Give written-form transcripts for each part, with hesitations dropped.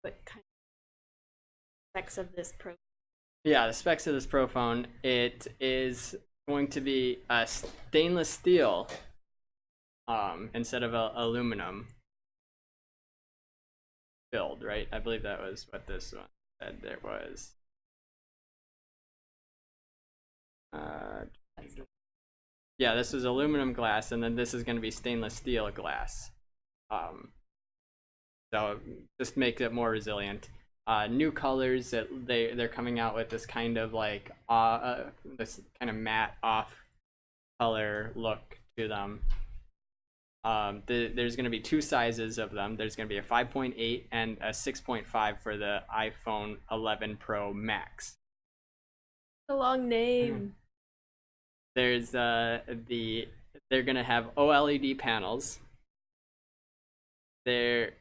what kind of specs of this Pro? Yeah, the specs of this Pro phone, it is going to be a stainless steel instead of aluminum build, right? I believe that was what this one said there was. Yeah, this is aluminum glass, and then this is going to be stainless steel glass. Um, so just makes it more resilient. New colors that they're coming out with this kind of like this kind of matte off color look to them. There's going to be two sizes of them. There's going to be a 5.8 and a 6.5 for the iPhone 11 Pro Max. A long name. There's they're going to have OLED panels. They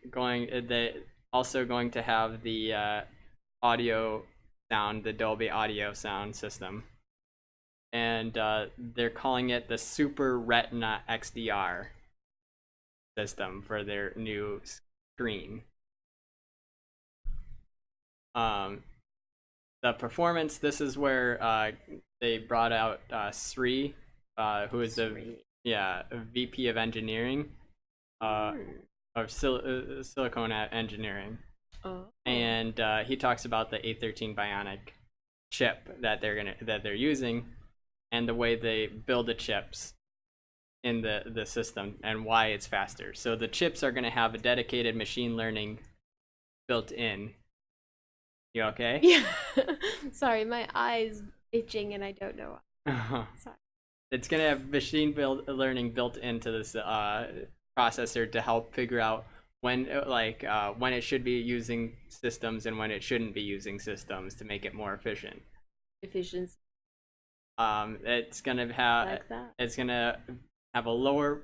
also going to have the audio sound, the Dolby Audio sound system, and they're calling it the Super Retina XDR system for their new screen. The performance. This is where they brought out Sri, who is the VP of engineering. Of silicone engineering, and he talks about the A13 Bionic chip that they're using, and the way they build the chips in the system and why it's faster. So the chips are gonna have a dedicated machine learning built in. You okay? Yeah. Sorry, my eye's itching and I don't know why. Sorry. It's gonna have learning built into this processor to help figure out when it should be using systems and when it shouldn't be using systems to make it more efficient. Efficiency. It's gonna have Like that. It's gonna have a lower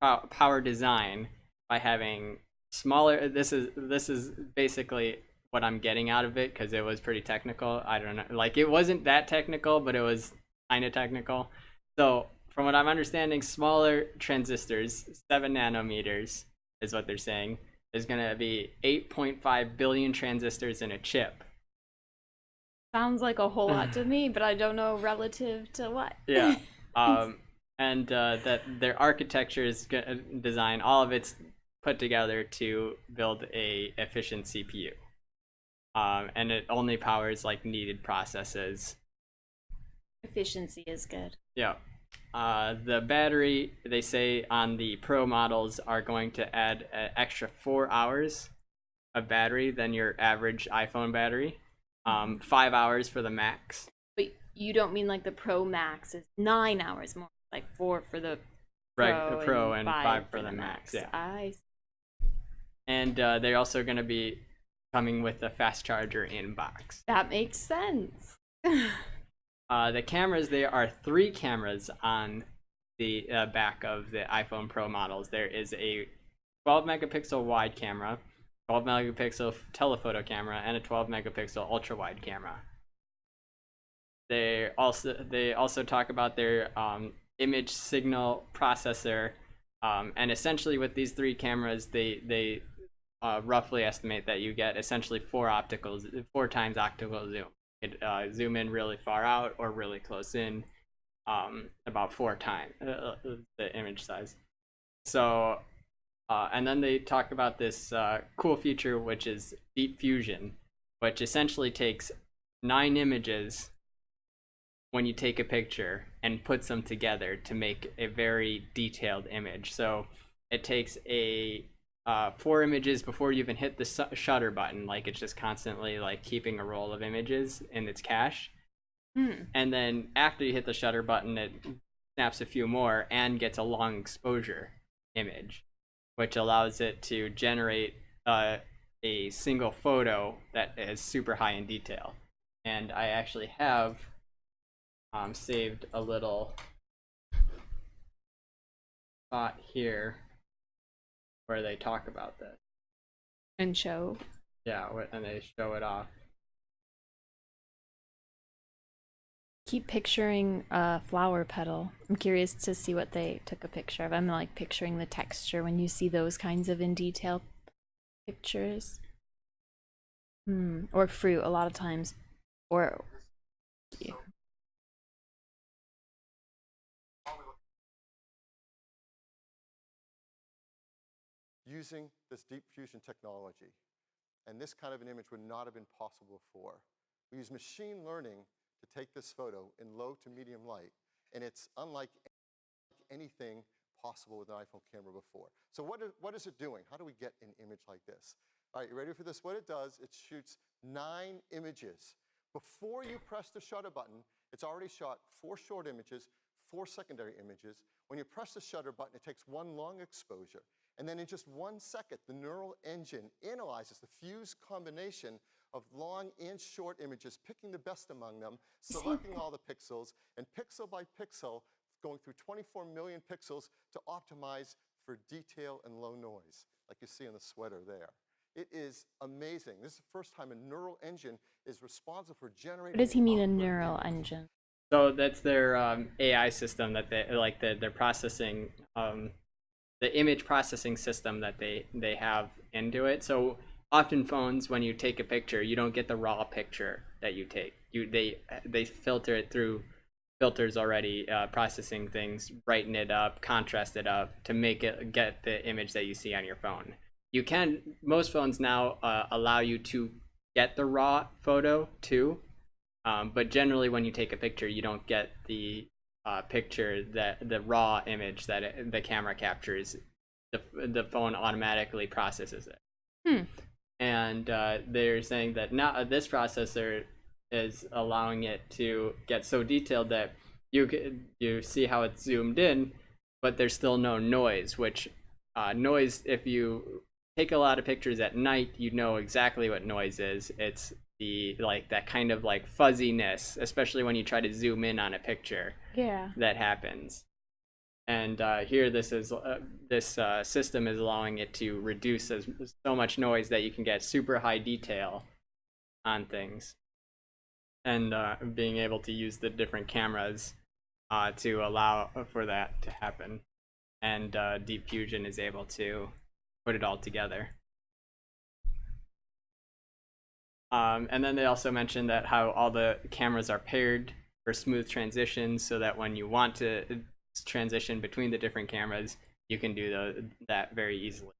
power design by having smaller. This is basically what I'm getting out of it because it was pretty technical. I don't know, like it wasn't that technical, but it was kind of technical. So from what I'm understanding, smaller transistors, 7 nanometers is what they're saying. There's going to be 8.5 billion transistors in a chip. Sounds like a whole lot to me, but I don't know relative to what. Yeah. And that their architecture is design, all of it's put together to build a efficient CPU. And it only powers like needed processes. Efficiency is good. Yeah. The battery, they say on the Pro models, are going to add an extra 4 hours of battery than your average iPhone battery. 5 hours for the Max. But you don't mean like the Pro Max is 9 hours more, like 4 for the Pro and 5 for the Max. Yeah. I see. And they're also going to be coming with a fast charger in box. That makes sense. The cameras, there are 3 cameras on the back of the iPhone Pro models. There is a 12 megapixel wide camera, 12 megapixel telephoto camera, and a 12 megapixel ultra wide camera. They also talk about their image signal processor, and essentially with these 3 cameras, they roughly estimate that you get essentially 4 times optical zoom. It zoom in really far out or really close in, about 4 times the image size. So, and then they talk about this cool feature, which is deep fusion, which essentially takes 9 images when you take a picture and puts them together to make a very detailed image. So it takes 4 images before you even hit the shutter button, like it's just constantly like keeping a roll of images in its cache. And then after you hit the shutter button, it snaps a few more and gets a long exposure image, which allows it to generate a single photo that is super high in detail. And I actually have saved a little spot here where they talk about this. And show. Yeah, and they show it off. Keep picturing a flower petal. I'm curious to see what they took a picture of. I'm like picturing the texture when you see those kinds of in detail pictures. Or fruit a lot of times. Or yeah. Using this deep fusion technology. And this kind of an image would not have been possible before. We use machine learning to take this photo in low to medium light, and it's unlike anything possible with an iPhone camera before. So what is it doing? How do we get an image like this? All right, you ready for this? What it does, it shoots 9 images. Before you press the shutter button, it's already shot 4 short images, 4 secondary images. When you press the shutter button, it takes 1 long exposure. And then in just 1 second, the neural engine analyzes the fused combination of long and short images, picking the best among them, selecting all the pixels, and pixel by pixel, going through 24 million pixels to optimize for detail and low noise, like you see in the sweater there. It is amazing. This is the first time a neural engine is responsible for generating. What does he mean, a awkward neural images. engine? So that's their AI system that they like they're processing the image processing system that they have into it. So often phones, when you take a picture, you don't get the raw picture that you take. They filter it through filters already, processing things, brighten it up, contrast it up to make it get the image that you see on your phone. You can Most phones now allow you to get the raw photo too, but generally when you take a picture, you don't get the picture that the raw image that the camera captures. The phone automatically processes it. Hmm. And they're saying that now this processor is allowing it to get so detailed that you see how it's zoomed in, but there's still no noise. Which noise, if you take a lot of pictures at night, you know exactly what noise is. It's the like that kind of like fuzziness, especially when you try to zoom in on a picture. Yeah. That happens. And here, this system is allowing it to reduce so much noise that you can get super high detail on things, and being able to use the different cameras to allow for that to happen. And Deep Fusion is able to put it all together. And then they also mentioned that how all the cameras are paired for smooth transitions, so that when you want to transition between the different cameras, you can do that very easily.